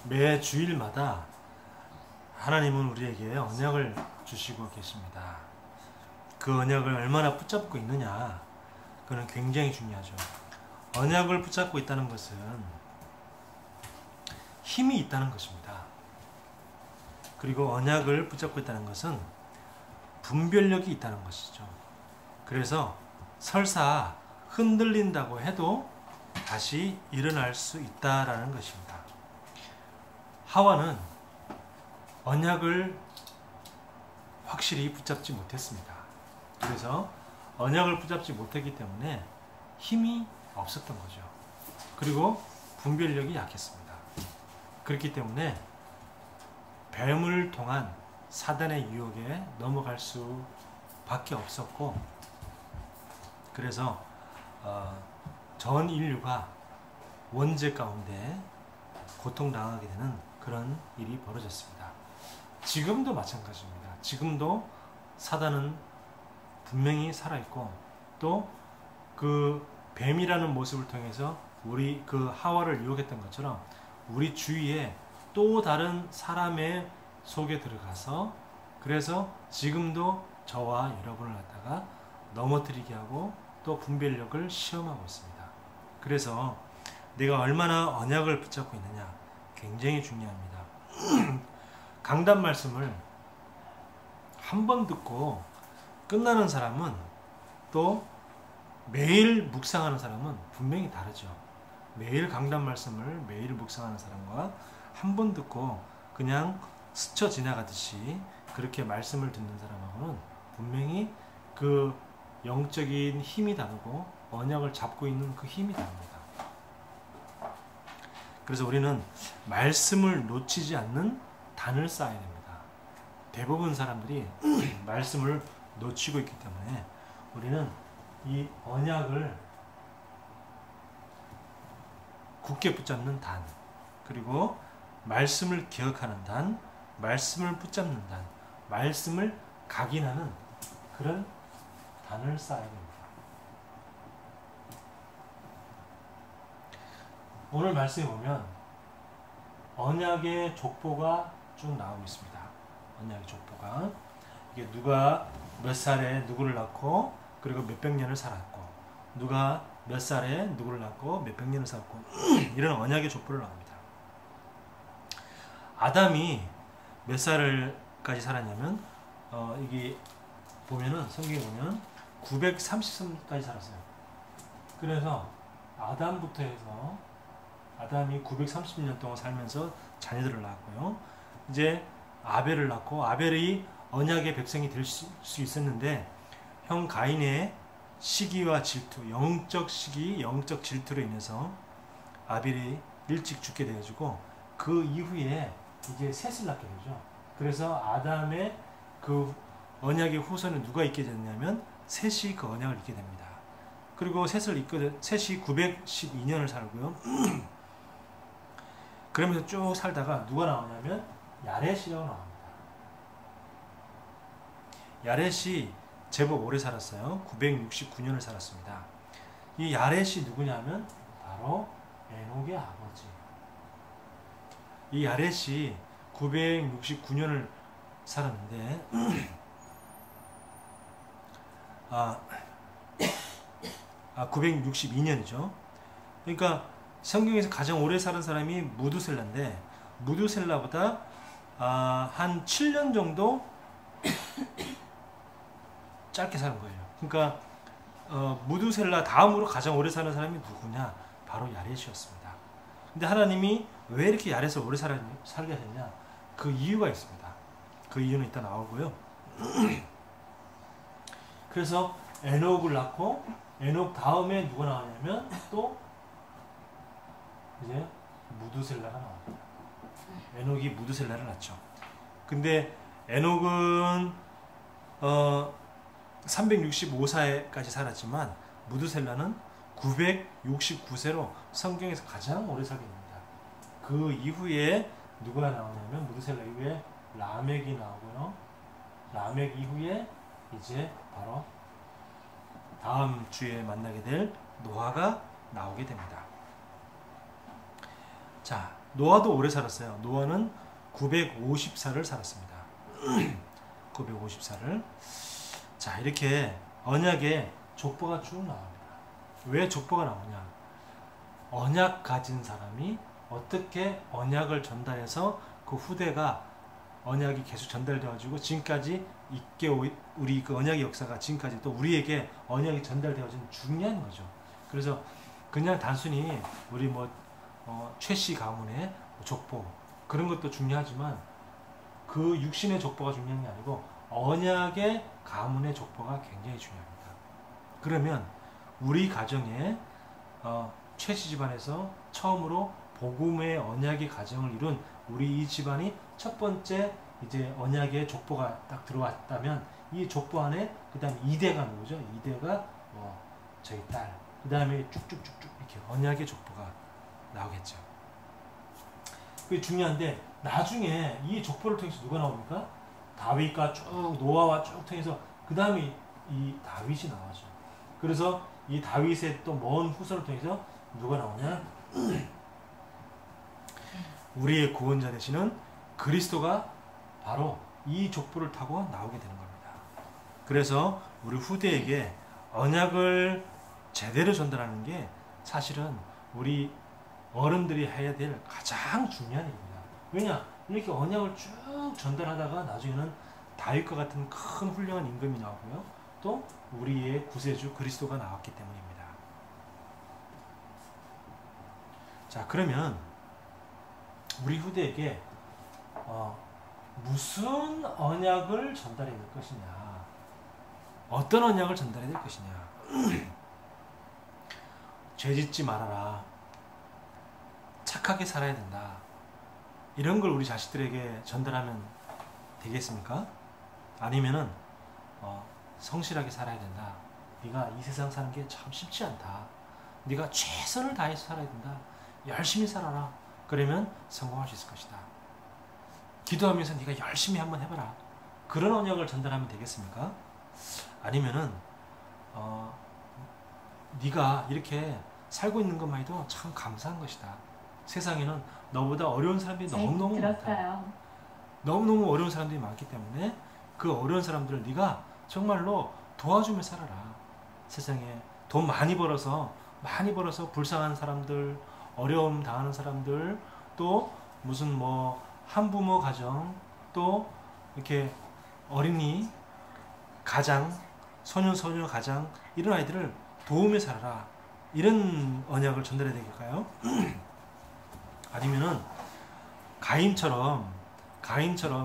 매 주일마다 하나님은 우리에게 언약을 주시고 계십니다. 그 언약을 얼마나 붙잡고 있느냐, 그건 굉장히 중요하죠. 언약을 붙잡고 있다는 것은 힘이 있다는 것입니다. 그리고 언약을 붙잡고 있다는 것은 분별력이 있다는 것이죠. 그래서 설사 흔들린다고 해도 다시 일어날 수 있다라는 것입니다. 하와는 언약을 확실히 붙잡지 못했습니다. 그래서 언약을 붙잡지 못했기 때문에 힘이 없었던 거죠. 그리고 분별력이 약했습니다. 그렇기 때문에 뱀을 통한 사단의 유혹에 넘어갈 수밖에 없었고, 그래서 전 인류가 원죄 가운데 고통당하게 되는 그런 일이 벌어졌습니다. 지금도 마찬가지입니다. 지금도 사단은 분명히 살아있고, 또 그 뱀이라는 모습을 통해서 우리 그 하와를 유혹했던 것처럼 우리 주위에 또 다른 사람의 속에 들어가서, 그래서 지금도 저와 여러분을 갖다가 넘어뜨리게 하고 또 분별력을 시험하고 있습니다. 그래서 내가 얼마나 언약을 붙잡고 있느냐 굉장히 중요합니다. 강단 말씀을 한 번 듣고 끝나는 사람은 또 매일 묵상하는 사람은 분명히 다르죠. 매일 강단 말씀을 매일 묵상하는 사람과 한 번 듣고 그냥 스쳐 지나가듯이 그렇게 말씀을 듣는 사람하고는 분명히 그 영적인 힘이 다르고 언약을 잡고 있는 그 힘이 다릅니다. 그래서 우리는 말씀을 놓치지 않는 단을 쌓아야 됩니다. 대부분 사람들이 말씀을 놓치고 있기 때문에 우리는 이 언약을 굳게 붙잡는 단, 그리고 말씀을 기억하는 단, 말씀을 붙잡는 단, 말씀을 각인하는 그런 단을 쌓아야 됩니다. 오늘 말씀에 보면 언약의 족보가 쭉 나오고 있습니다. 언약의 족보가, 이게 누가 몇 살에 누구를 낳고 그리고 몇백 년을 살았고, 누가 몇 살에 누구를 낳고 몇백 년을 살았고 이런 언약의 족보를 나옵니다. 아담이 몇 살까지 살았냐면 이게 보면은 성경에 보면 930살까지 살았어요. 그래서 아담부터 해서 아담이 930년 동안 살면서 자녀들을 낳았고요. 이제 아벨을 낳고, 아벨이 언약의 백성이 될 수 있었는데 형 가인의 시기와 질투, 영적 시기, 영적 질투로 인해서 아벨이 일찍 죽게 돼가지고 그 이후에 이제 셋을 낳게 되죠. 그래서 아담의 그 언약의 후손에 누가 있게 됐냐면 셋이 그 언약을 잇게 됩니다. 그리고 셋이 912년을 살고요. 그러면서 쭉 살다가 누가 나오냐면 야렛이라고 나옵니다. 야렛이 제법 오래 살았어요. 969년을 살았습니다. 이 야렛이 누구냐면 바로 에녹의 아버지. 이 야렛이 969년을 살았는데 962년이죠. 그러니까 성경에서 가장 오래 사는 사람이 무두셀라인데, 무두셀라보다 한 7년 정도 짧게 사는 거예요. 그러니까 무두셀라 다음으로 가장 오래 사는 사람이 누구냐? 바로 야렛이었습니다. 근데 하나님이 왜 이렇게 야렛을 오래 살게 하셨냐? 그 이유가 있습니다. 그 이유는 이따 나오고요. 그래서 에녹을 낳고, 에녹 다음에 누가 나왔냐면 또 이제 무두셀라가 나옵니다. 에녹이 무두셀라를 낳죠. 근데 에녹은 365세까지 살았지만 무두셀라는 969세로 성경에서 가장 오래 살게 됩니다. 그 이후에 누가 나오냐면 무두셀라 이후에 라멕이 나오고요. 라멕 이후에 이제 바로 다음 주에 만나게 될 노아가 나오게 됩니다. 자, 노아도 오래 살았어요. 노아는 950살을 살았습니다. 950살을. 자, 이렇게 언약의 족보가 쭉 나옵니다. 왜 족보가 나오냐? 언약 가진 사람이 어떻게 언약을 전달해서 그 후대가 언약이 계속 전달되어지고 지금까지 있게 우리 그 언약의 역사가 지금까지 또 우리에게 언약이 전달되어지는 중요한 거죠. 그래서 그냥 단순히 우리 최씨 가문의 족보 그런 것도 중요하지만 그 육신의 족보가 중요한 게 아니고 언약의 가문의 족보가 굉장히 중요합니다. 그러면 우리 가정에 최씨 집안에서 처음으로 복음의 언약의 가정을 이룬 우리 이 집안이 첫 번째 이제 언약의 족보가 딱 들어왔다면 이 족보 안에 그 다음에 2대가 누구죠? 2대가 저희 딸, 그 다음에 쭉쭉쭉쭉 이렇게 언약의 족보가 나오겠죠. 그게 중요한데 나중에 이 족보를 통해서 누가 나옵니까? 다윗과 쭉 노아와 쭉 통해서 그 다음에 이 다윗이 나오죠. 그래서 이 다윗의 또 먼 후손을 통해서 누가 나오냐? 우리의 구원자 되시는 그리스도가 바로 이 족보를 타고 나오게 되는 겁니다. 그래서 우리 후대에게 언약을 제대로 전달하는 게 사실은 우리 어른들이 해야 될 가장 중요한 일입니다. 왜냐? 이렇게 언약을 쭉 전달하다가 나중에는 다윗과 같은 큰 훌륭한 임금이 나오고요. 또 우리의 구세주 그리스도가 나왔기 때문입니다. 자, 그러면 우리 후대에게 무슨 언약을 전달해야 될 것이냐, 어떤 언약을 전달해야 될 것이냐. 죄짓지 말아라, 착하게 살아야 된다, 이런 걸 우리 자식들에게 전달하면 되겠습니까? 아니면은 성실하게 살아야 된다, 네가 이 세상 사는 게 참 쉽지 않다, 네가 최선을 다해서 살아야 된다, 열심히 살아라, 그러면 성공할 수 있을 것이다, 기도하면서 네가 열심히 한번 해봐라, 그런 언약을 전달하면 되겠습니까? 아니면은 네가 이렇게 살고 있는 것만 해도 참 감사한 것이다, 세상에는 너보다 어려운 사람들이 너무너무 많다, 너무너무 어려운 사람들이 많기 때문에 그 어려운 사람들을 네가 정말로 도와주며 살아라, 세상에 돈 많이 벌어서 불쌍한 사람들, 어려움 당하는 사람들, 또 무슨 한부모 가정, 또 이렇게 어린이 가장, 소년 가장, 이런 아이들을 도우며 살아라, 이런 언약을 전달해야 되겠까요? 아니면은 가인처럼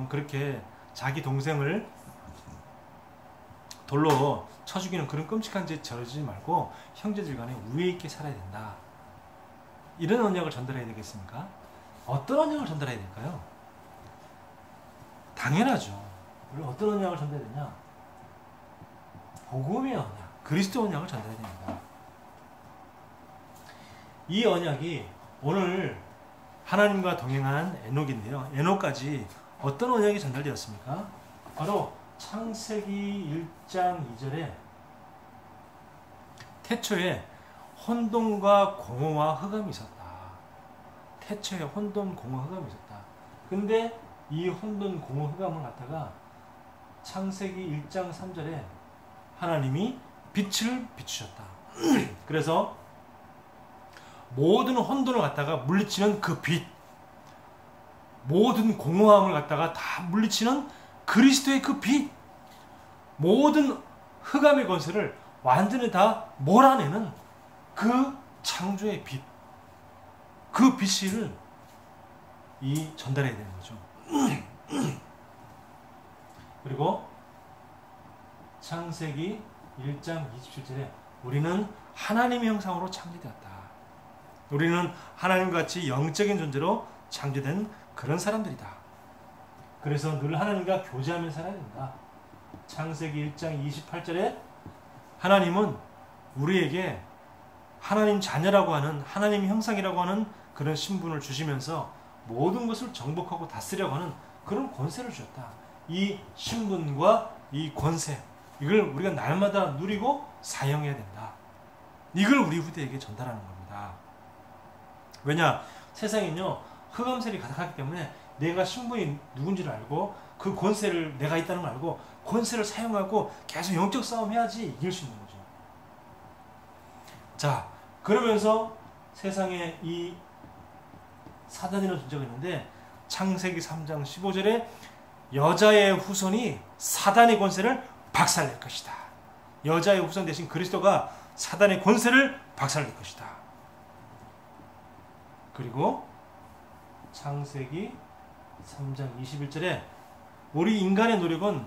그렇게 자기 동생을 돌로 쳐 죽이는 그런 끔찍한 짓 저지르지 말고 형제들 간에 우애 있게 살아야 된다, 이런 언약을 전달해야 되겠습니까? 어떤 언약을 전달해야 될까요? 당연하죠. 우리 어떤 언약을 전달해야 되냐? 복음의 언약, 그리스도 언약을 전달해야 됩니다. 이 언약이 오늘 하나님과 동행한 에녹인데요. 에녹까지 어떤 언약이 전달되었습니까? 바로 창세기 1장 2절에 태초에 혼돈과 공허와 흑암이 있었다. 태초에 혼돈, 공허, 흑암이 있었다. 근데 이 혼돈, 공허, 흑암을 갖다가 창세기 1장 3절에 하나님이 빛을 비추셨다. 그래서 모든 혼돈을 갖다가 물리치는 그 빛, 모든 공허함을 갖다가 다 물리치는 그리스도의 그 빛, 모든 흑암의 권세를 완전히 다 몰아내는 그 창조의 빛, 그 빛을 전달해야 되는 거죠. 그리고 창세기 1장 27절에 우리는 하나님의 형상으로 창조되었다. 우리는 하나님같이 영적인 존재로 창조된 그런 사람들이다. 그래서 늘 하나님과 교제하며 살아야 된다. 창세기 1장 28절에 하나님은 우리에게 하나님 자녀라고 하는, 하나님 형상이라고 하는 그런 신분을 주시면서 모든 것을 정복하고 다스려고 하는 그런 권세를 주셨다. 이 신분과 이 권세, 이걸 우리가 날마다 누리고 사용해야 된다. 이걸 우리 후대에게 전달하는 겁니다. 왜냐? 세상에는요, 흑암셀이 가득하기 때문에 내가 신분이 누군지를 알고 그 권세를 내가 있다는 걸 알고 권세를 사용하고 계속 영적 싸움 해야지 이길 수 있는 거죠. 자, 그러면서 세상에 이 사단이라는 존재가 있는데 창세기 3장 15절에 여자의 후손이 사단의 권세를 박살낼 것이다. 여자의 후손 대신 그리스도가 사단의 권세를 박살낼 것이다. 그리고 창세기 3장 21절에 우리 인간의 노력은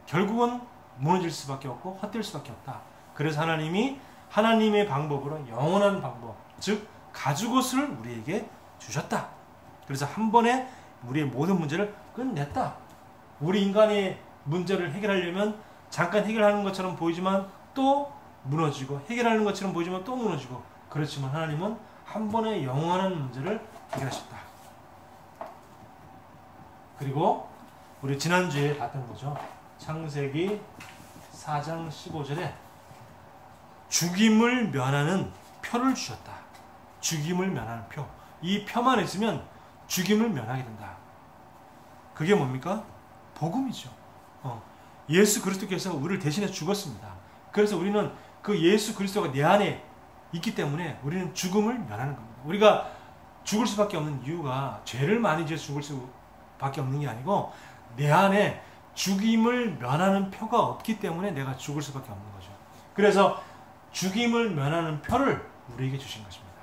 결국은 무너질 수밖에 없고 헛될 수밖에 없다. 그래서 하나님이 하나님의 방법으로 영원한 방법, 즉 가죽옷을 우리에게 주셨다. 그래서 한 번에 우리의 모든 문제를 끝냈다. 우리 인간의 문제를 해결하려면 잠깐 해결하는 것처럼 보이지만 또 무너지고 해결하는 것처럼 보이지만 또 무너지고 그렇지만 하나님은 한 번에 영원한 문제를 해결하셨다. 그리고 우리 지난주에 봤던 거죠. 창세기 4장 15절에 죽임을 면하는 표를 주셨다. 죽임을 면하는 표. 이 표만 있으면 죽임을 면하게 된다. 그게 뭡니까? 복음이죠. 예수 그리스도께서 우리를 대신해 죽었습니다. 그래서 우리는 그 예수 그리스도가 내 안에 있기 때문에 우리는 죽음을 면하는 겁니다. 우리가 죽을 수밖에 없는 이유가 죄를 많이 지어서 죽을 수밖에 없는 게 아니고 내 안에 죽임을 면하는 표가 없기 때문에 내가 죽을 수밖에 없는 거죠. 그래서 죽임을 면하는 표를 우리에게 주신 것입니다.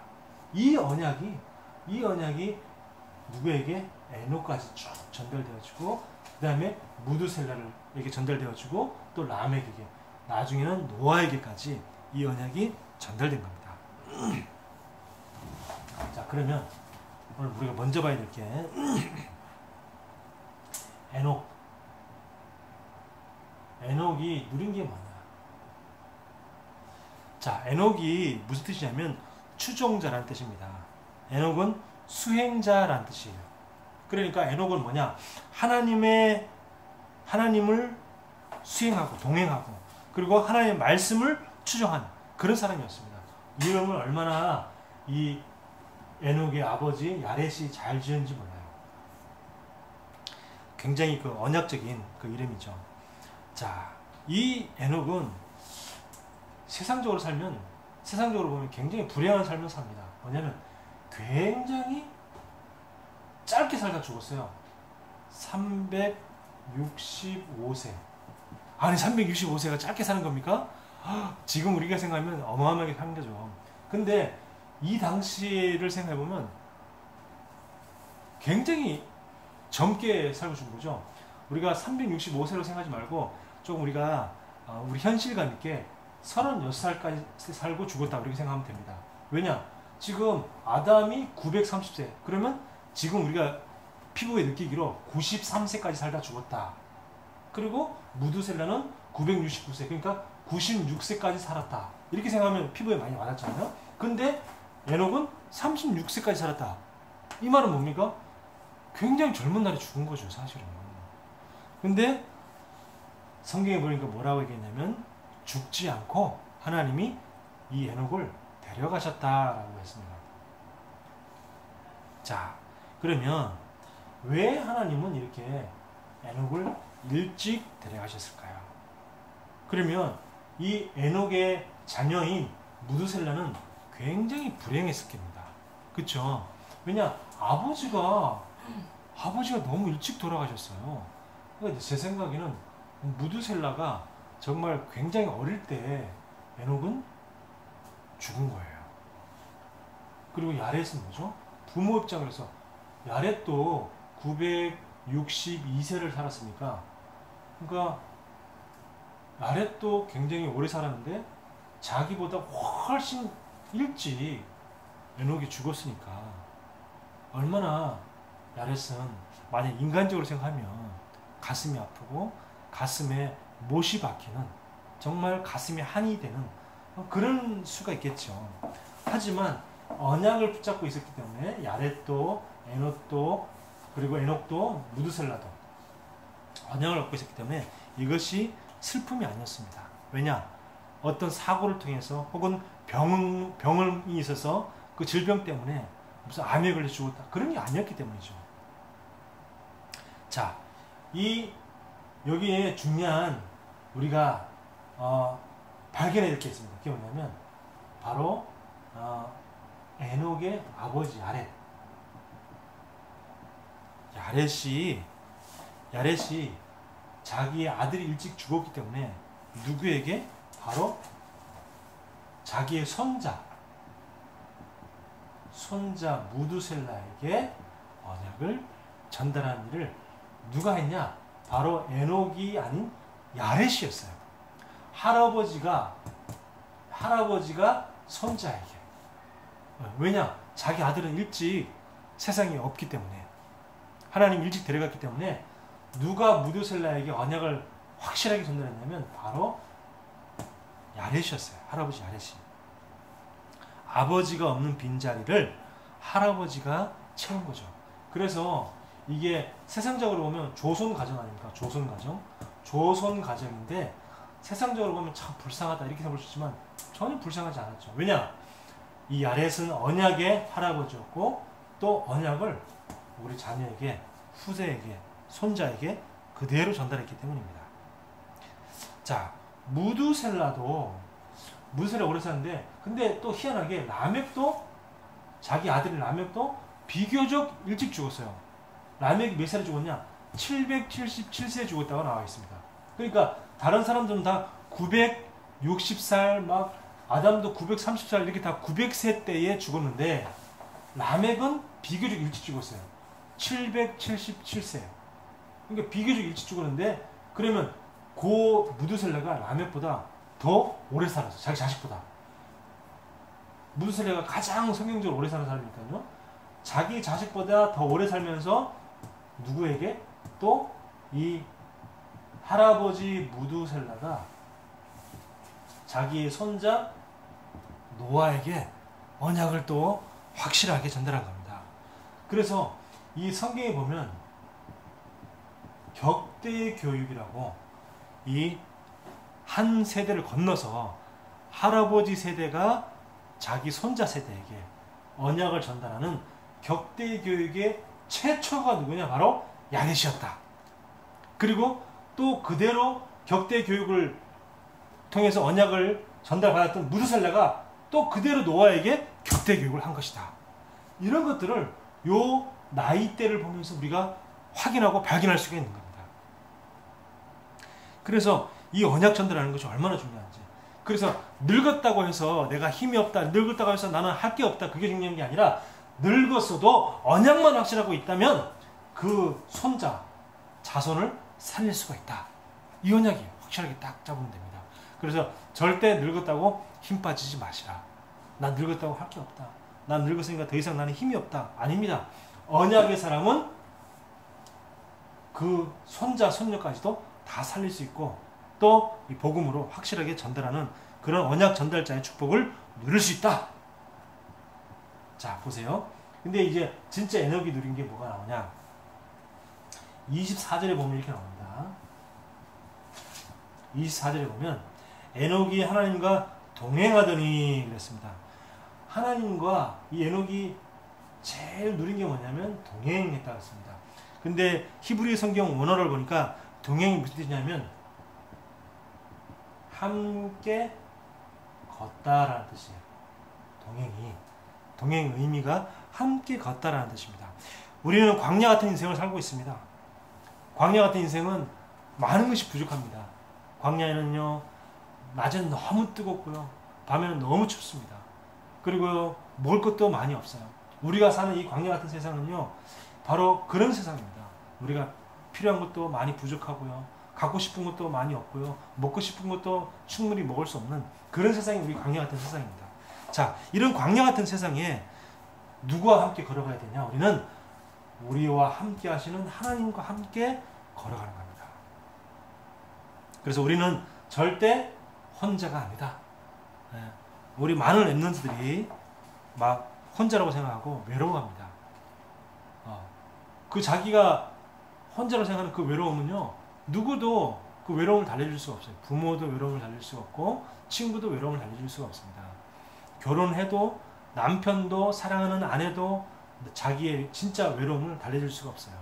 이 언약이 누구에게? 에녹까지 쭉 전달되어지고 그 다음에 무드셀라에게 전달되어지고 또 라멕에게 나중에는 노아에게까지 이 언약이 전달된 겁니다. 자, 그러면 오늘 우리가 먼저 봐야 될 게 에녹이 누린 게 뭐냐? 자, 에녹이 무슨 뜻이냐면 추종자라는 뜻입니다. 에녹은 수행자라는 뜻이에요. 그러니까 에녹은 뭐냐? 하나님을 수행하고 동행하고 그리고 하나님의 말씀을 추종하는 그런 사람이었습니다. 이 이름을 얼마나 이 에녹의 아버지 야렛이 잘 지은지 몰라요. 굉장히 그 언약적인 그 이름이죠. 자, 이 에녹은 세상적으로 보면 굉장히 불행한 삶을 삽니다. 뭐냐면 굉장히 짧게 살다 죽었어요. 365세. 아니 365세가 짧게 사는 겁니까? 지금 우리가 생각하면 어마어마하게 사는 거죠. 근데 이 당시를 생각해보면 굉장히 젊게 살고 죽은 거죠. 우리가 365세로 생각하지 말고 조금 우리가 우리 현실감 있게 36살까지 살고 죽었다 이렇게 생각하면 됩니다. 왜냐? 지금 아담이 930세 그러면 지금 우리가 피부에 느끼기로 93세까지 살다 죽었다. 그리고 무드셀라는 969세 그러니까 96세까지 살았다. 이렇게 생각하면 피부에 많이 와닿잖아요. 근데 에녹은 36세까지 살았다. 이 말은 뭡니까? 굉장히 젊은 날에 죽은 거죠, 사실은. 근데 성경에 보니까 뭐라고 얘기했냐면 죽지 않고 하나님이 이 에녹을 데려가셨다라고 했습니다. 자, 그러면 왜 하나님은 이렇게 에녹을 일찍 데려가셨을까요? 그러면 이 에녹의 자녀인 무드셀라는 굉장히 불행했을 겁니다. 그렇죠? 왜냐? 아버지가 너무 일찍 돌아가셨어요. 그러니까 제 생각에는 무드셀라가 정말 굉장히 어릴 때 에녹은 죽은 거예요. 그리고 야렛은 뭐죠? 부모 입장에서 야렛도 962세를 살았으니까 그러니까 야렛도 굉장히 오래 살았는데 자기보다 훨씬 일찍 에녹이 죽었으니까 얼마나 야렛은 만약 인간적으로 생각하면 가슴이 아프고 가슴에 못이 박히는 정말 가슴이 한이 되는 그런 수가 있겠죠. 하지만 언약을 붙잡고 있었기 때문에 야렛도 에녹도 그리고 에녹도 무드셀라도 언약을 갖고 있었기 때문에 이것이 슬픔이 아니었습니다. 왜냐? 어떤 사고를 통해서 혹은 병이 있어서 그 질병 때문에 무슨 암에 걸려 죽었다 그런 게 아니었기 때문이죠. 자, 여기에 중요한 우리가 발견해야 될 게 있습니다. 그게 뭐냐면 바로 에녹의 아버지 야렛이 자기의 아들이 일찍 죽었기 때문에 누구에게? 바로 자기의 손자 무두셀라에게 언약을 전달하는 일을 누가 했냐? 바로 에녹이 아닌 야렛이었어요. 할아버지가 손자에게. 왜냐? 자기 아들은 일찍 세상에 없기 때문에, 하나님 일찍 데려갔기 때문에 누가 무두셀라에게 언약을 확실하게 전달했냐면 바로 야렛이었어요. 할아버지 야렛이. 아버지가 없는 빈자리를 할아버지가 채운 거죠. 그래서 이게 세상적으로 보면 조선 가정 아닙니까? 조선 가정인데 세상적으로 보면 참 불쌍하다 이렇게 볼 수 있지만 전혀 불쌍하지 않았죠. 왜냐? 이 야렛은 언약의 할아버지였고 또 언약을 우리 자녀에게, 후세에게, 손자에게 그대로 전달했기 때문입니다. 자, 무두셀라 오래 사는데, 근데 또 희한하게 자기 아들 라멕도 비교적 일찍 죽었어요. 라멕이 몇 살에 죽었냐? 777세에 죽었다고 나와 있습니다. 그러니까 다른 사람들은 다 960살, 막 아담도 930살 이렇게 다 900세 때에 죽었는데 라멕은 비교적 일찍 죽었어요. 777세. 그러니까 비교적 일찍 죽었는데, 그러면 무두셀라가 라멕보다 더 오래 살았어. 자기 자식보다. 무두셀라가 가장 성경적으로 오래 사는 사람이니까요. 자기 자식보다 더 오래 살면서 누구에게? 또 이 할아버지 무두셀라가 자기의 손자 노아에게 언약을 또 확실하게 전달한 겁니다. 그래서 이 성경에 보면 격대 교육이라고 이 한 세대를 건너서 할아버지 세대가 자기 손자 세대에게 언약을 전달하는 격대 교육의 최초가 누구냐? 바로 야렛이었다. 그리고 또 그대로 격대 교육을 통해서 언약을 전달받았던 무두셀라가 또 그대로 노아에게 격대 교육을 한 것이다. 이런 것들을 요 나이대를 보면서 우리가 확인하고 발견할 수가 있는 겁니다. 그래서 이 언약 전달하는 것이 얼마나 중요한지. 그래서 늙었다고 해서 내가 힘이 없다, 늙었다고 해서 나는 할 게 없다, 그게 중요한 게 아니라 늙었어도 언약만 확실하고 있다면 그 손자, 자손을 살릴 수가 있다. 이 언약이 확실하게 딱 잡으면 됩니다. 그래서 절대 늙었다고 힘 빠지지 마시라. 난 늙었다고 할 게 없다. 난 늙었으니까 더 이상 나는 힘이 없다. 아닙니다. 언약의 사람은 그 손자, 손녀까지도 다 살릴 수 있고 또 이 복음으로 확실하게 전달하는 그런 언약 전달자의 축복을 누릴 수 있다. 자, 보세요. 근데 이제 진짜 에녹이 누린 게 뭐가 나오냐? 24절에 보면 이렇게 나옵니다. 24절에 보면 에녹이 하나님과 동행하더니 그랬습니다. 하나님과 이 에녹이 제일 누린 게 뭐냐면 동행했다고 했습니다. 근데 히브리 성경 원어를 보니까 동행이 무슨 뜻이냐면 함께 걷다라는 뜻이에요. 동행의 의미가 함께 걷다라는 뜻입니다. 우리는 광야 같은 인생을 살고 있습니다. 광야 같은 인생은 많은 것이 부족합니다. 광야에는요, 낮에는 너무 뜨겁고요, 밤에는 너무 춥습니다. 그리고 먹을 것도 많이 없어요. 우리가 사는 이 광야 같은 세상은요, 바로 그런 세상입니다. 우리가 필요한 것도 많이 부족하고요, 갖고 싶은 것도 많이 없고요, 먹고 싶은 것도 충분히 먹을 수 없는 그런 세상이 우리 광야 같은 세상입니다. 자, 이런 광야 같은 세상에 누구와 함께 걸어가야 되냐? 우리는 우리와 함께 하시는 하나님과 함께 걸어가는 겁니다. 그래서 우리는 절대 혼자가 아니다. 우리 많은 랩런트들이 막 혼자라고 생각하고 외로워합니다. 그 자기가 혼자라고 생각하는 그 외로움은요, 누구도 그 외로움을 달래줄 수가 없어요. 부모도 외로움을 달래줄 수가 없고 친구도 외로움을 달래줄 수가 없습니다. 결혼해도 남편도 사랑하는 아내도 자기의 진짜 외로움을 달래줄 수가 없어요.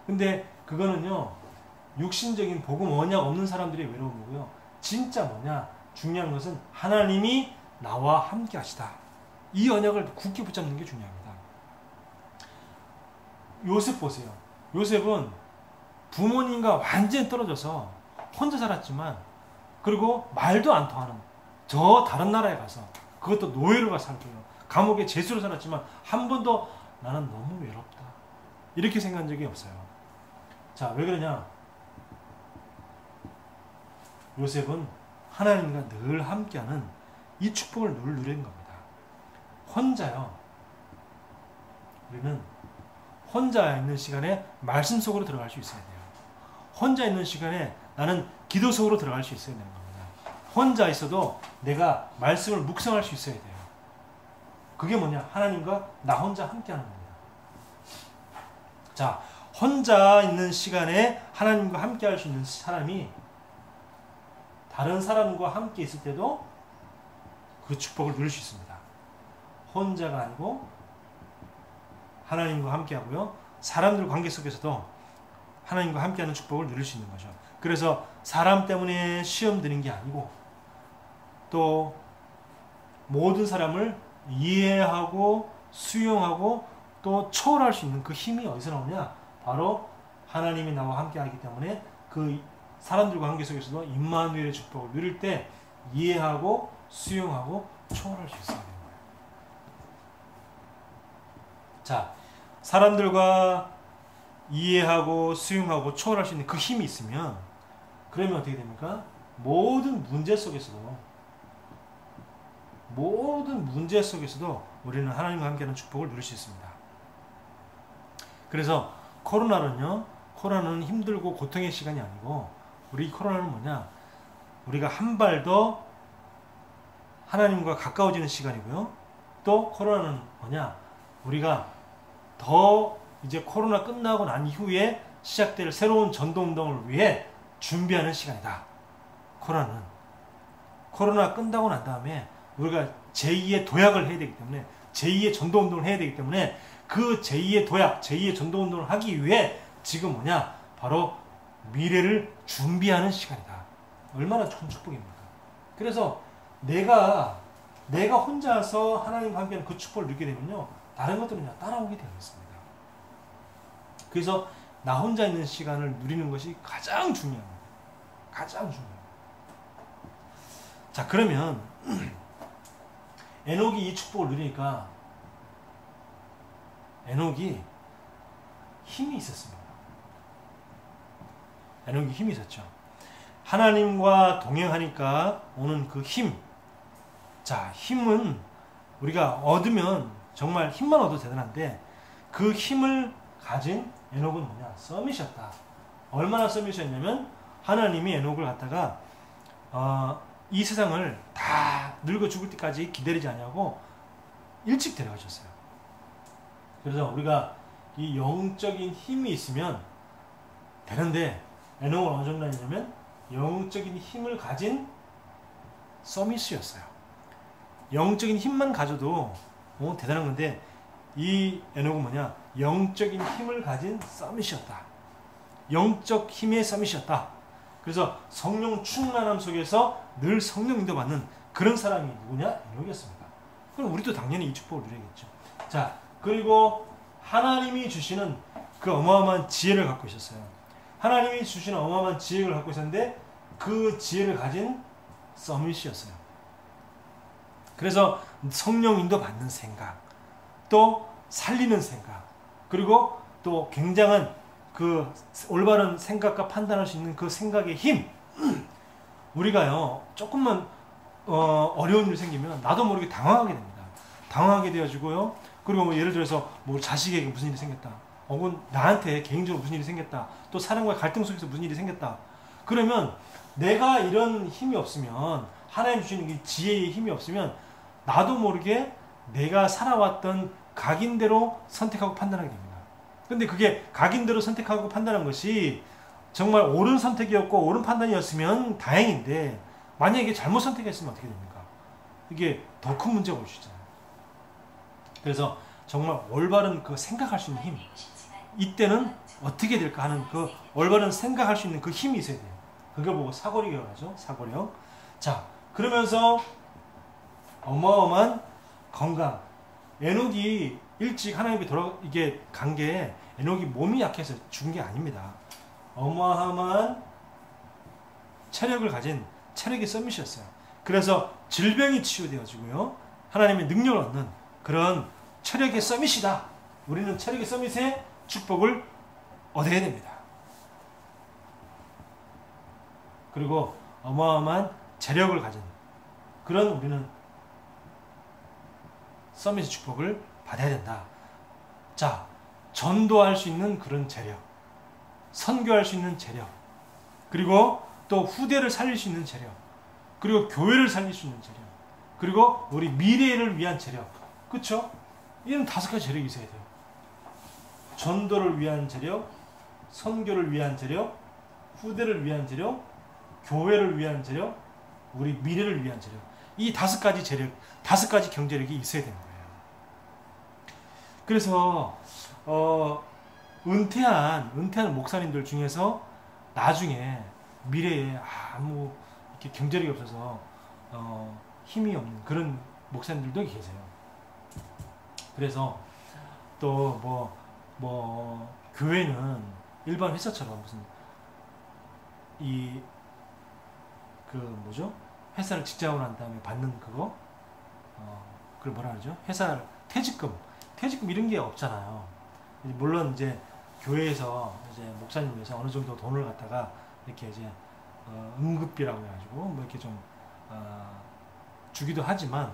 근데 그거는요, 육신적인 복음 언약 없는 사람들의 외로움이고요. 진짜 뭐냐? 중요한 것은 하나님이 나와 함께 하시다. 이 언약을 굳게 붙잡는 게 중요합니다. 요셉 보세요. 요셉은 부모님과 완전히 떨어져서 혼자 살았지만, 그리고 말도 안 통하는 저 다른 나라에 가서, 그것도 노예로 가서 살고요. 감옥에 죄수로 살았지만 한 번도 나는 너무 외롭다 이렇게 생각한 적이 없어요. 자, 왜 그러냐? 요셉은 하나님과 늘 함께하는 이 축복을 늘 누리는 겁니다. 혼자요. 우리는 혼자 있는 시간에 말씀 속으로 들어갈 수 있어야 돼요. 혼자 있는 시간에 나는 기도 속으로 들어갈 수 있어야 되는 겁니다. 혼자 있어도 내가 말씀을 묵상할 수 있어야 돼요. 그게 뭐냐? 하나님과 나 혼자 함께하는 겁니다. 자, 혼자 있는 시간에 하나님과 함께할 수 있는 사람이 다른 사람과 함께 있을 때도 그 축복을 누릴 수 있습니다. 혼자가 아니고 하나님과 함께하고요. 사람들 관계 속에서도 하나님과 함께하는 축복을 누릴 수 있는 거죠. 그래서 사람 때문에 시험 드는 게 아니고 또 모든 사람을 이해하고 수용하고 또 초월할 수 있는 그 힘이 어디서 나오냐? 바로 하나님이 나와 함께하기 때문에 그 사람들과 관계 속에서도 임마누엘의 축복을 누릴 때 이해하고 수용하고 초월할 수 있어야 되는 거예요. 자, 사람들과 이해하고 수용하고 초월할 수 있는 그 힘이 있으면 그러면 어떻게 됩니까? 모든 문제 속에서도 우리는 하나님과 함께하는 축복을 누릴 수 있습니다. 그래서 코로나는 힘들고 고통의 시간이 아니고 우리 코로나는 뭐냐? 우리가 한 발 더 하나님과 가까워지는 시간이고요. 또 코로나는 뭐냐? 우리가 더 이제 코로나 끝나고 난 이후에 시작될 새로운 전도운동을 위해 준비하는 시간이다. 코로나 끝나고 난 다음에 우리가 제2의 도약을 해야 되기 때문에 제2의 전도운동을 해야 되기 때문에 그 제2의 도약, 제2의 전도운동을 하기 위해 지금 뭐냐? 바로 미래를 준비하는 시간이다. 얼마나 큰 축복입니까? 그래서 내가 혼자서 하나님과 함께하는 그 축복을 누리게 되면요. 다른 것들은 따라오게 되어 있습니다. 그래서 나 혼자 있는 시간을 누리는 것이 가장 중요합니다. 가장 중요해요. 자, 그러면 에녹이 이 축복을 누리니까 에녹이 힘이 있었습니다. 에녹이 힘이 있었죠. 하나님과 동행하니까 오는 그 힘. 자, 힘은 우리가 얻으면 정말 힘만 얻어도 대단한데 그 힘을 가진 에녹은 뭐냐? 서밋이었다. 얼마나 서밋이었냐면 하나님이 에녹을 갖다가 이 세상을 다 늙어 죽을 때까지 기다리지 않냐고 일찍 데려가셨어요. 그래서 우리가 이 영적인 힘이 있으면 되는데 에녹은 어느 정도 했냐면 영적인 힘을 가진 서밋이었어요. 영적인 힘만 가져도 대단한 건데 이 에녹은 뭐냐? 영적인 힘을 가진 서밋이었다. 영적 힘의 서밋이었다. 그래서 성령 충만함 속에서 늘 성령 인도받는 그런 사람이 누구냐? 에녹이었습니다. 그럼 우리도 당연히 이 축복을 누려야겠죠. 자, 그리고 하나님이 주시는 그 어마어마한 지혜를 갖고 있었어요. 하나님이 주시는 어마어마한 지혜를 갖고 있었는데 그 지혜를 가진 서밋이었어요. 그래서 성령 인도 받는 생각, 또 살리는 생각, 그리고 또 굉장한 그 올바른 생각과 판단할 수 있는 그 생각의 힘. 우리가요 조금만 어려운 일이 생기면 나도 모르게 당황하게 됩니다. 당황하게 되어지고요. 그리고 뭐 예를 들어서 뭐 자식에게 무슨 일이 생겼다, 혹은 나한테 개인적으로 무슨 일이 생겼다, 또 사람과의 갈등 속에서 무슨 일이 생겼다. 그러면 내가 이런 힘이 없으면, 하나님 주시는 이 지혜의 힘이 없으면 나도 모르게 내가 살아왔던 각인대로 선택하고 판단하게 됩니다. 근데 그게 각인대로 선택하고 판단한 것이 정말 옳은 선택이었고 옳은 판단이었으면 다행인데, 만약에 잘못 선택했으면 어떻게 됩니까? 이게 더 큰 문제가 올 수 있잖아요. 그래서 정말 올바른 그 생각할 수 있는 힘, 이때는 어떻게 될까 하는 그 올바른 생각할 수 있는 그 힘이 있어야 돼요. 그걸 보고 사고력이라고 하죠. 사고력. 자, 그러면서 어마어마한 건강. 에녹이 일찍 하나님께 이게 간 게 에녹이 몸이 약해서 죽은 게 아닙니다. 어마어마한 체력을 가진 체력의 서밋이었어요. 그래서 질병이 치유되어지고요. 하나님의 능력을 얻는 그런 체력의 서밋이다. 우리는 체력의 서밋의 축복을 얻어야 됩니다. 그리고 어마어마한 재력을 가진 그런 우리는 서밋의 축복을 받아야 된다. 자, 전도할 수 있는 그런 재력, 선교할 수 있는 재력, 그리고 또 후대를 살릴 수 있는 재력, 그리고 교회를 살릴 수 있는 재력, 그리고 우리 미래를 위한 재력. 그쵸? 이런 5가지 재력이 있어야 돼요. 전도를 위한 재력, 선교를 위한 재력, 후대를 위한 재력, 교회를 위한 재력, 우리 미래를 위한 재력. 이 5가지 재력, 5가지 경제력이 있어야 되는 거예요. 그래서 은퇴한 목사님들 중에서 나중에 미래에 아무 이렇게 경제력이 없어서 힘이 없는 그런 목사님들도 계세요. 그래서 또 교회는 일반 회사처럼 무슨 회사를 직장으로 한 다음에 받는 그거 그걸 뭐라 그러죠? 회사 퇴직금 이런 게 없잖아요. 물론 이제 교회에서 이제 목사님에서 어느 정도 돈을 갖다가 이렇게 이제 응급비라고 해가지고 뭐 이렇게 좀 주기도 하지만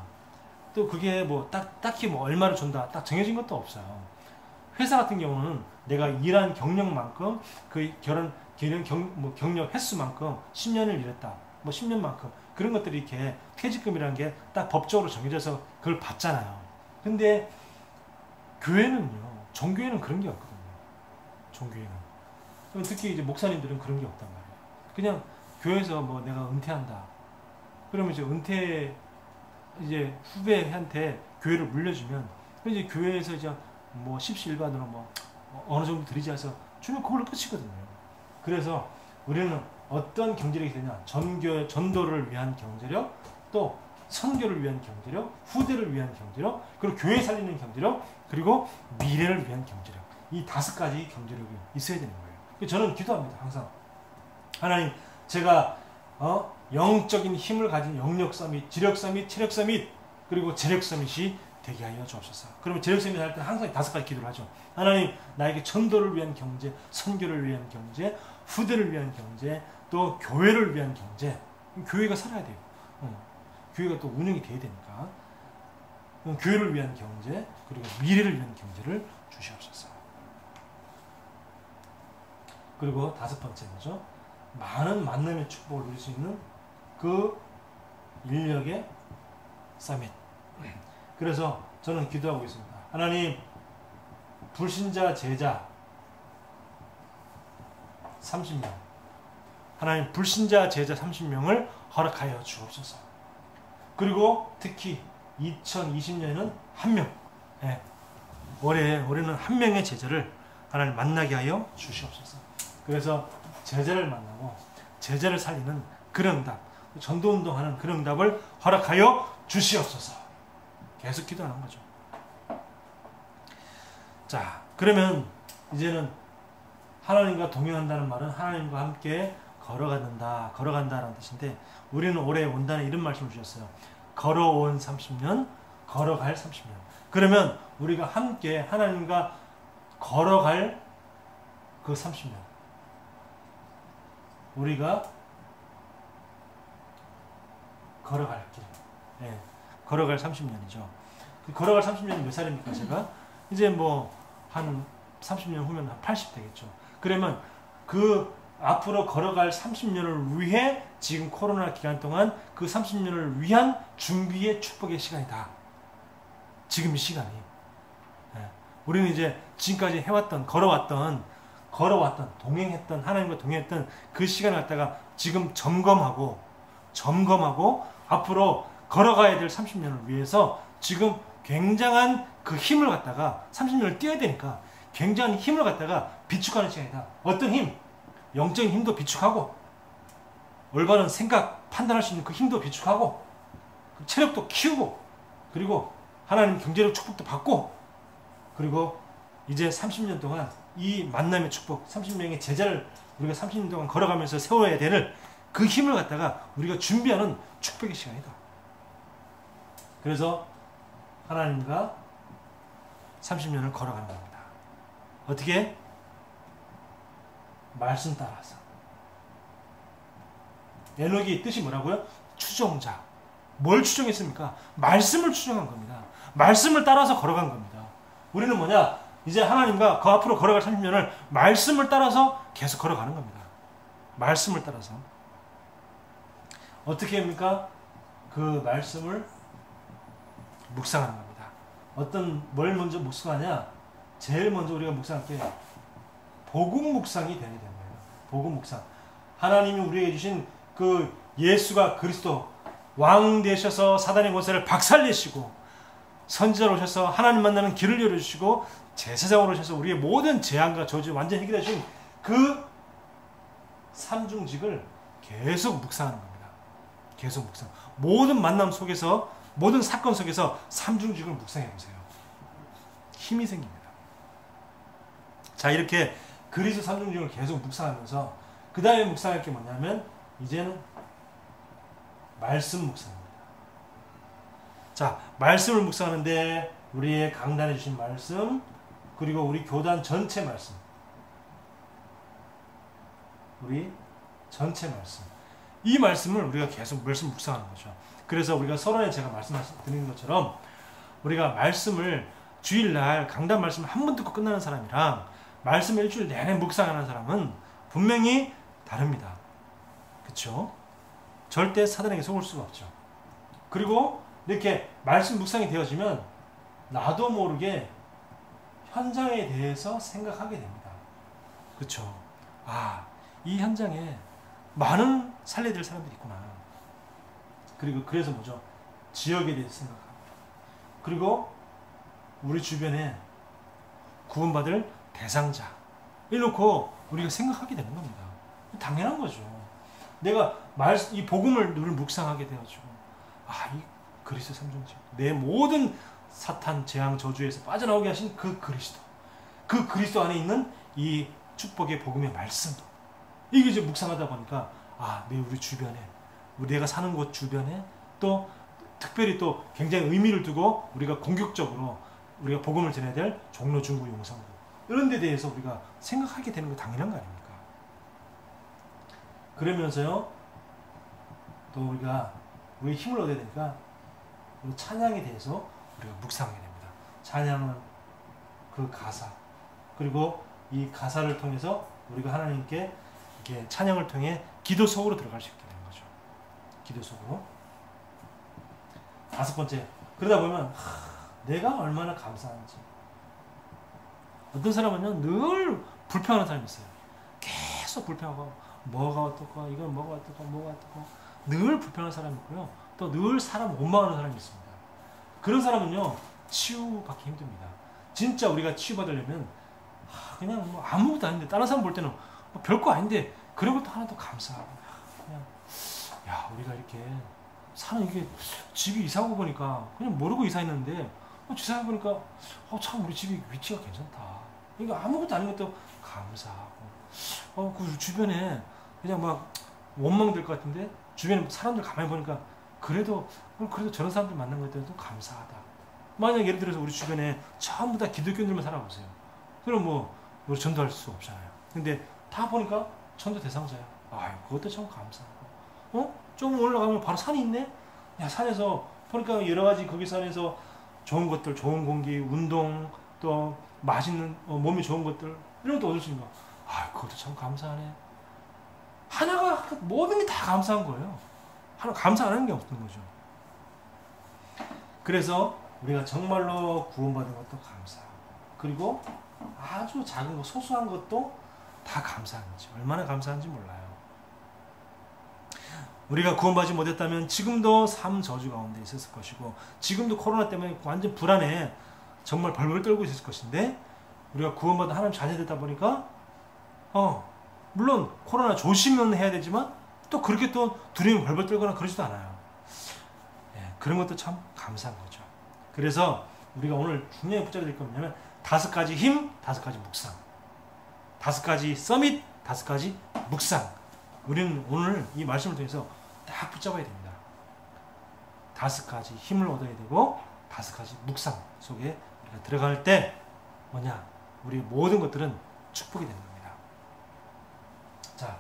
또 그게 뭐 딱히 뭐 얼마를 준다 딱 정해진 것도 없어요. 회사 같은 경우는 내가 일한 경력만큼 그 경력 횟수만큼 10년을 일했다. 뭐 10년만큼 그런 것들이 이렇게 퇴직금이라는 게 딱 법적으로 정해져서 그걸 받잖아요. 근데 교회는요, 종교회는 그런 게 없거든요. 종교회는. 특히 이제 목사님들은 그런 게 없단 말이에요. 그냥 교회에서 뭐 내가 은퇴한다. 그러면 이제 후배한테 교회를 물려주면 이제 교회에서 이제 뭐 십시일반으로 뭐 어느 정도 드리지 않아서 주면 그걸로 끝이거든요. 그래서 우리는 어떤 경제력이 되냐? 전도를 위한 경제력, 또 선교를 위한 경제력, 후대를 위한 경제력, 그리고 교회 살리는 경제력, 그리고 미래를 위한 경제력. 이 5가지 경제력이 있어야 되는 거예요. 저는 기도합니다. 항상 하나님, 제가 영적인 힘을 가진 영력 서밋, 지력 서밋, 체력 서밋, 그리고 재력 서밋이 되게 하여 주옵소서. 그러면 재력 서밋 할 때 항상 5가지 기도를 하죠. 하나님, 나에게 전도를 위한 경제, 선교를 위한 경제, 후대를 위한 경제, 또 교회를 위한 경제. 교회가 살아야 돼요. 교회가 또 운영이 돼야 되니까. 교회를 위한 경제, 그리고 미래를 위한 경제를 주시옵소서. 그리고 5번째 거죠. 많은 만남의 축복을 누릴 수 있는 그 인력의 서밋. 그래서 저는 기도하고 있습니다. 하나님, 불신자 제자 30명, 하나님 불신자 제자 30명을 허락하여 주옵소서. 그리고 특히 2020년에는 1명, 올해는 1명의 제자를 하나님 만나게 하여 주시옵소서. 그래서 제자를 만나고 제자를 살리는 그런 응답, 전도운동하는 그런 응답을 허락하여 주시옵소서. 계속 기도하는 거죠. 자, 그러면 이제는 하나님과 동행한다는 말은 하나님과 함께 걸어간다라는 뜻인데, 우리는 올해 온다는 이런 말씀을 주셨어요. 걸어온 30년, 걸어갈 30년. 그러면 우리가 함께 하나님과 걸어갈 그 30년, 우리가 걸어갈 길, 걸어갈 30년이죠. 걸어갈 30년이 몇 살입니까? 제가 이제 뭐 한 30년 후면 한 80 되겠죠. 그러면 그 앞으로 걸어갈 30년을 위해 지금 코로나 기간 동안 그 30년을 위한 준비의 축복의 시간이다. 지금 이 시간이. 우리는 이제 지금까지 해왔던, 걸어왔던, 동행했던, 하나님과 동행했던 그 시간을 갖다가 지금 점검하고 앞으로 걸어가야 될 30년을 위해서 지금 굉장한 그 힘을 갖다가 30년을 뛰어야 되니까 굉장한 힘을 갖다가 비축하는 시간이다. 어떤 힘? 영적인 힘도 비축하고 올바른 생각, 판단할 수 있는 그 힘도 비축하고 체력도 키우고 그리고 하나님 경제력 축복도 받고 그리고 이제 30년 동안 이 만남의 축복 30명의 제자를 우리가 30년 동안 걸어가면서 세워야 되는 그 힘을 갖다가 우리가 준비하는 축복의 시간이다. 그래서 하나님과 30년을 걸어가는 겁니다. 어떻게? 말씀 따라서. 에녹이 뜻이 뭐라고요? 추종자. 뭘 추종했습니까? 말씀을 추종한 겁니다. 말씀을 따라서 걸어간 겁니다. 우리는 뭐냐? 이제 하나님과 그 앞으로 걸어갈 30년을 말씀을 따라서 계속 걸어가는 겁니다. 말씀을 따라서. 어떻게 합니까? 그 말씀을 묵상하는 겁니다. 뭘 먼저 묵상하냐? 제일 먼저 우리가 묵상할 게 복음 묵상이 되게 되는 거예요. 복음 묵상. 하나님이 우리에게 주신 그 예수가 그리스도 왕 되셔서 사단의 권세를 박살내시고 선지자로 오셔서 하나님 만나는 길을 열어주시고 제사장으로 오셔서 우리의 모든 재앙과 저주 완전히 해결해 주신 그 삼중직을 계속 묵상하는 겁니다. 계속 묵상. 모든 만남 속에서 모든 사건 속에서 삼중직을 묵상해 보세요. 힘이 생깁니다. 자, 이렇게 그리스도 삼중직을 계속 묵상하면서 그 다음에 묵상할 게 뭐냐면 이제는 말씀 묵상입니다. 자, 말씀을 묵상하는데 우리의 강단해 주신 말씀 그리고 우리 교단 전체 말씀 우리 전체 말씀 이 말씀을 우리가 계속 말씀 묵상하는 거죠. 그래서 우리가 서론에 제가 말씀드린 것처럼 우리가 말씀을 주일날 강단 말씀을 한 번 듣고 끝나는 사람이랑 말씀을 일주일 내내 묵상하는 사람은 분명히 다릅니다. 그렇죠? 절대 사단에게 속을 수가 없죠. 그리고 이렇게 말씀 묵상이 되어지면 나도 모르게 현장에 대해서 생각하게 됩니다. 그렇죠? 아, 이 현장에 많은 살려야 될 사람들이 있구나. 그리고 그래서 뭐죠? 지역에 대해서 생각합니다. 그리고 우리 주변에 구원받을 대상자 이렇게 우리가 생각하게 되는 겁니다. 당연한 거죠. 내가 이 복음을 늘 묵상하게 되어지고 이 그리스도 삼중직 내 모든 사탄 재앙 저주에서 빠져나오게 하신 그 그리스도 안에 있는 이 축복의 복음의 말씀 이게 이제 묵상하다 보니까 우리 주변에 내가 사는 곳 주변에 또 특별히 또 굉장히 의미를 두고 우리가 공격적으로 우리가 복음을 전해야 될 종로, 중구, 용산구 이런 데 대해서 우리가 생각하게 되는 거 당연한 거 아닙니까? 그러면서요 또 우리 힘을 얻어야 되니까 찬양에 대해서 우리가 묵상하게 됩니다. 찬양은 그 가사 그리고 이 가사를 통해서 우리가 하나님께 이렇게 찬양을 통해 기도 속으로 들어갈 수 있게 되는 거죠. 기도 속으로. 5번째, 그러다 보면 내가 얼마나 감사한지. 어떤 사람은요 늘 불평하는 사람이 있어요. 계속 불평하고 뭐가 어떻고 이건 뭐가 어떻고 뭐가 어떻고 늘 불평하는 사람이 있고요. 또 늘 사람 원망하는 사람이 있습니다. 그런 사람은요 치유받기 힘듭니다. 진짜 우리가 치유받으려면 그냥 뭐 아무것도 아닌데 다른 사람 볼 때는 뭐 별거 아닌데 그런 것도 하나도 감사하고 그냥 우리가 이렇게 사는 이게 집이 이사 오고 보니까 그냥 모르고 이사했는데 이사 보니까 참 우리 집이 위치가 괜찮다. 이거 아무것도 아닌 것도 감사하고 그 주변에 그냥 막 원망될 것 같은데 주변에 사람들 가만히 보니까 그래도 저런 사람들 만난 것에 대해서 감사하다. 만약 예를 들어서 우리 주변에 전부 다 기독교인들만 살아보세요. 그럼 우리 전도할 수 없잖아요. 근데 다 보니까 전도 대상자야. 그것도 참 감사하고. 조금 올라가면 바로 산이 있네? 산에서 보니까 여러 가지 거기 산에서 좋은 것들, 좋은 공기, 운동, 또 맛있는, 몸이 좋은 것들, 이런 것도 얻을 수 있는 거. 그것도 참 감사하네. 하나가, 모든 게 다 감사한 거예요. 하나 감사 안 하는 게 없는 거죠. 그래서 우리가 정말로 구원받은 것도 감사하고, 그리고 아주 작은 거, 소소한 것도 다 감사한 거죠. 얼마나 감사한지 몰라요. 우리가 구원받지 못했다면 지금도 삶 저주 가운데 있었을 것이고, 지금도 코로나 때문에 완전 불안해 정말 벌벌 떨고 있었을 것인데, 우리가 구원받은 하나님 자녀되다 보니까 물론 코로나 조심은 해야 되지만 또 그렇게 또 두려움이 벌벌 떨거나 그러지도 않아요. 그런 것도 참 감사한 거죠. 그래서 우리가 오늘 중요하게 붙잡아야 될 게 뭐냐면 5가지 힘, 5가지 묵상, 5가지 서밋, 5가지 묵상. 우리는 오늘 이 말씀을 통해서 딱 붙잡아야 됩니다. 5가지 힘을 얻어야 되고 5가지 묵상 속에 우리가 들어갈 때 뭐냐, 우리 모든 것들은 축복이 되는 겁니다. 자,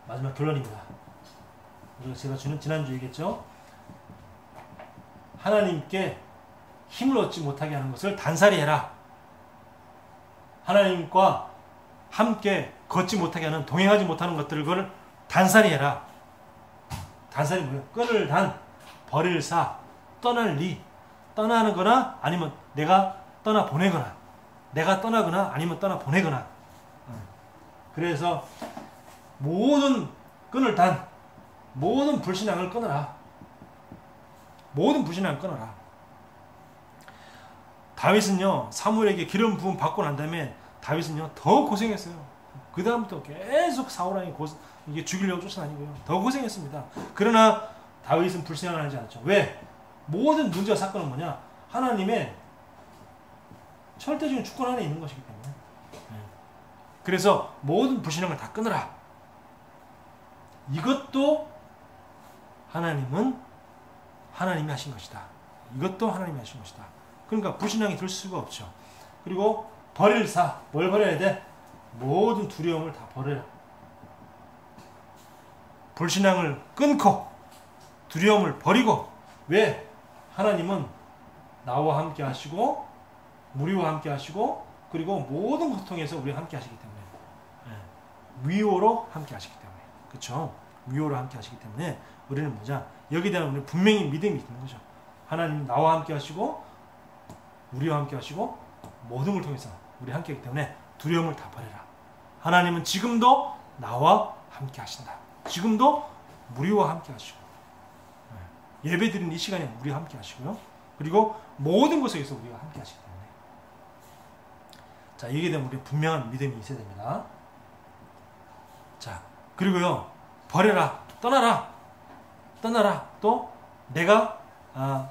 마지막 결론입니다. 우리가 제가 지난주에 얘기했죠. 하나님께 힘을 얻지 못하게 하는 것을 단살이 해라. 하나님과 함께 걷지 못하게 하는, 동행하지 못하는 것들을 그걸 단살이 해라. 단살이 뭐예요? 끈을 단, 버릴 사, 떠날 리. 떠나는 거나 아니면 내가 떠나 보내거나, 내가 떠나거나 아니면 떠나 보내거나. 그래서 모든 끈을 단, 모든 불신앙을 끊어라. 모든 불신앙을 끊어라. 다윗은요, 사무엘에게 기름 부음 받고 난 다음에 다윗은요 더 고생했어요. 그 다음부터 계속 사울왕이 이게 죽이려고 쫓아다니고요, 더 고생했습니다. 그러나 다윗은 불신앙을 하지 않았죠. 왜? 모든 문제와 사건은 뭐냐? 하나님의 절대적인 주권 안에 있는 것이기 때문에. 그래서 모든 불신앙을 다 끊어라. 이것도 하나님이 하신 것이다. 이것도 하나님이 하신 것이다. 그러니까 불신앙이 들 수가 없죠. 그리고 버릴 사, 뭘 버려야 돼? 모든 두려움을 다 버려라. 불신앙을 끊고 두려움을 버리고. 왜? 하나님은 나와 함께 하시고 우리와 함께 하시고, 그리고 모든 것을 통해서 우리와 함께 하시기 때문에, 위로로 함께 하시기 때문에, 그렇죠? 위로로 함께 하시기 때문에 우리는 뭐냐? 여기에 대한 우리 분명히 믿음이 있는 거죠. 하나님 나와 함께 하시고 우리와 함께 하시고 모든 걸 통해서 우리 함께 하기 때문에 두려움을 다 버려라. 하나님은 지금도 나와 함께 하신다. 지금도 우리와 함께 하시고, 예배 드리는 이 시간에 우리와 함께 하시고요. 그리고 모든 것에서 우리와 함께 하시기 때문에. 자, 여기에 대한 우리 분명한 믿음이 있어야 됩니다. 자, 그리고요, 버려라, 떠나라. 또 내가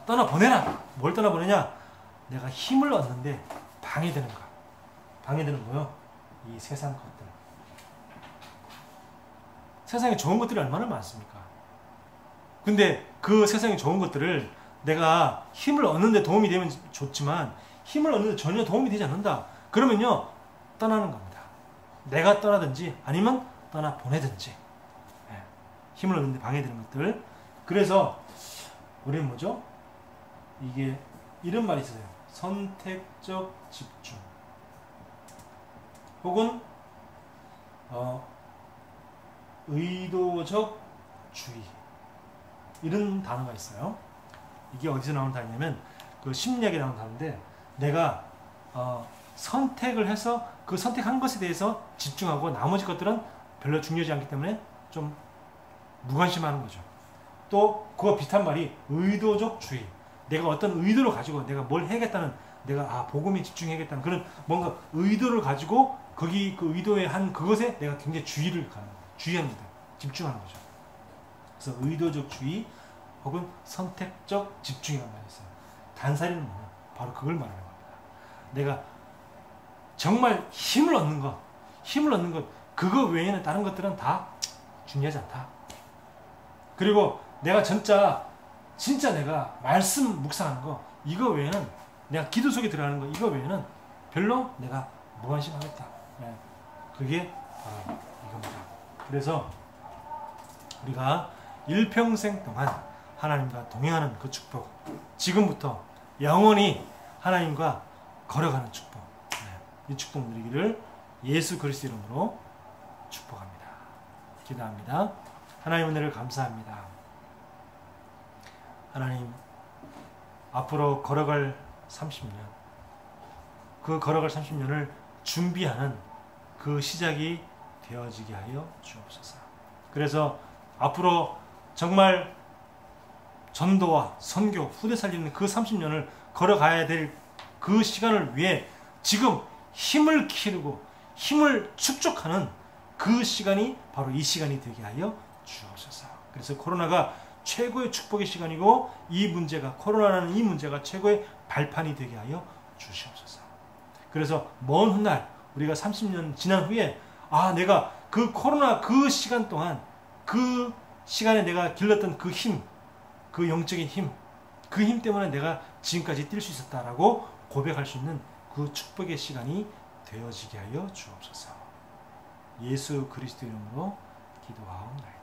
떠나보내라. 뭘 떠나보내냐? 내가 힘을 얻는데 방해되는 거. 방해되는 거요. 이 세상 것들. 세상에 좋은 것들이 얼마나 많습니까? 근데 그 세상에 좋은 것들을 내가 힘을 얻는데 도움이 되면 좋지만, 힘을 얻는데 전혀 도움이 되지 않는다. 그러면요, 떠나는 겁니다. 내가 떠나든지 아니면 떠나 보내든지. 힘을 얻는데 방해되는 것들. 그래서 우리는 뭐죠? 이게 이런 말이 있어요. 선택적 집중, 혹은 의도적 주의, 이런 단어가 있어요. 이게 어디서 나오는 단어냐면 그 심리학에 나오는 단어인데, 내가 선택을 해서 그 선택한 것에 대해서 집중하고 나머지 것들은 별로 중요하지 않기 때문에 좀 무관심하는 거죠. 또 그와 비슷한 말이 의도적 주의. 내가 어떤 의도를 가지고 내가 뭘 해야겠다는, 내가 복음에 집중해야겠다는 그런 뭔가 의도를 가지고 거기 그 의도에 한 그것에 내가 굉장히 주의를 가는 거예요. 주의합니다. 집중하는 거죠. 그래서 의도적 주의 혹은 선택적 집중이라는 말이 있어요. 단살이는 뭐냐? 바로 그걸 말하는 겁니다. 내가 정말 힘을 얻는 것, 그거 외에는 다른 것들은 다 중요하지 않다. 그리고 내가 진짜 내가 말씀 묵상하는 거, 이거 외에는, 내가 기도 속에 들어가는 거, 이거 외에는 별로 내가 무관심하겠다. 그게 바로 이겁니다. 그래서 우리가 일평생 동안 하나님과 동행하는 그 축복, 지금부터 영원히 하나님과 걸어가는 축복, 이 축복 누리기를 예수 그리스도 이름으로 축복합니다. 기도합니다. 하나님, 은혜를 감사합니다. 하나님, 앞으로 걸어갈 30년, 그 걸어갈 30년을 준비하는 그 시작이 되어지게 하여 주옵소서. 그래서 앞으로 정말 전도와 선교, 후대 살리는 그 30년을 걸어가야 될 그 시간을 위해 지금 힘을 기르고 힘을 축적하는 그 시간이 바로 이 시간이 되게 하여 주옵소서. 그래서 코로나가 최고의 축복의 시간이고 이 문제가, 코로나라는 이 문제가 최고의 발판이 되게 하여 주시옵소서. 그래서 먼 훗날 우리가 30년 지난 후에 내가 그 코로나 그 시간 동안 그 시간에 내가 길렀던 그 힘, 그 영적인 힘, 그 힘 때문에 내가 지금까지 뛸 수 있었다라고 고백할 수 있는 그 축복의 시간이 되어지게 하여 주옵소서. 예수 그리스도 이름으로 기도하옵나이다.